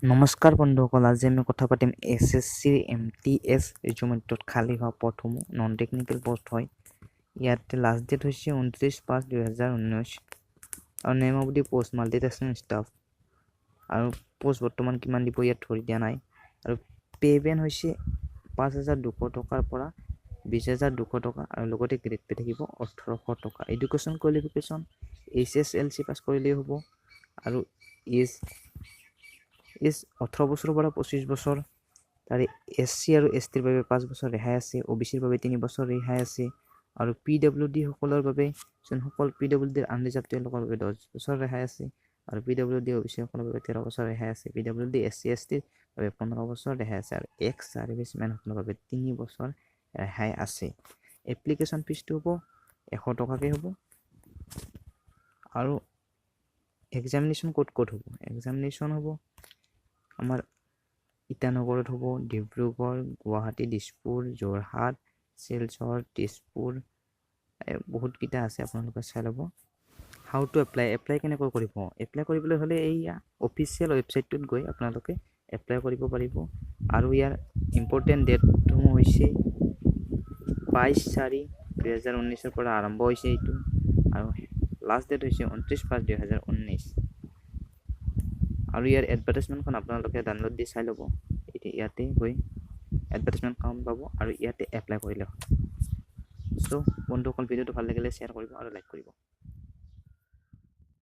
নমস্কাৰ বন্ধুসকল, আজি আমি কথা পাতিম SSC MTS ৰেজিমেণ্টত খালী হোৱা পদসমূহ নন টেকনিকেল পোষ্ট হয়। ইয়াতে লাষ্ট ডেট হৈছে 29/5/2019 আৰু নিয়মাৱলী পোষ্ট মাল্টিটাস্কিং ষ্টাফ আৰু পোষ্ট বৰ্তমান কিমান দিব ইয়াত ধৰি দিয়া নাই। আৰু পে বেন হৈছে 5,200 টকাৰ পৰা 20,200 টকা আৰু লগতে গ্ৰেড পে থাকিব 1,800 টকা। এডুকেশ্যন কোৱালিফিকেশ্যন HSLC পাছ কৰিলেই হ'ব আৰু এজ 18 বছৰৰ পৰা 25 বছৰ। তাৰে SC আৰু STৰ বাবে 5 বছৰ ৰেহাই আছে, OBCৰ বাবে 3 বছৰ ৰেহাই আছে আৰু PWD সকলৰ বাবে যোনসকল PWDৰ আনৰিজাৰ্ভ তেওঁলোকৰ বাবে 10 বছৰ ৰেহাই আছে আৰু PWD OBC সকলৰ বাবে 13 বছৰ ৰেহাই আছে। PWD SC STৰ বাবে 15 বছৰ ৰেহাই আছে আৰু এক্স চাৰ্ভিচমেন সকলৰ বাবে 3 বছৰ ৰেহাই আছে। এপ্লিকেশ্যন ফিজটো হ'ব 100 টকাকৈ হ'ব আৰু এক্সামিনেশ্যন ক'ত হ'ব? এক্সামিনেশ্যন হ'ব আমাৰ ইটানগৰত হ'ব, ডিব্ৰুগড়, গুৱাহাটী, দিছপুৰ, যোৰহাট, শিলচৰ, তেজপুৰ, বহুতকেইটা আছে, আপোনালোকে চাই ল'ব। হাউ টু এপ্লাই কেনেকৈ কৰিব? এপ্লাই কৰিবলৈ হ'লে এইয়া অফিচিয়েল ৱেবছাইটটোত গৈ আপোনালোকে এপ্লাই কৰিব পাৰিব আৰু ইয়াৰ ইম্পৰ্টেণ্ট ডেটসমূহ হৈছে 22/4/2019 পৰা আৰম্ভ হৈছে এইটো আৰু লাষ্ট ডেট হৈছে 29/5/2019 আৰু ইয়াৰ এডভাৰটাইজমেণ্টখন আপোনালোকে ডাউনলোড দি চাই ল'ব। ইয়াতে গৈ এডভাৰটাইজমেণ্টখন পাব আৰু ইয়াতে এপ্লাই কৰিলে হ'ল। চ' বন্ধুসকল, ভিডিঅ'টো ভাল লাগিলে শ্বেয়াৰ কৰিব আৰু লাইক কৰিব।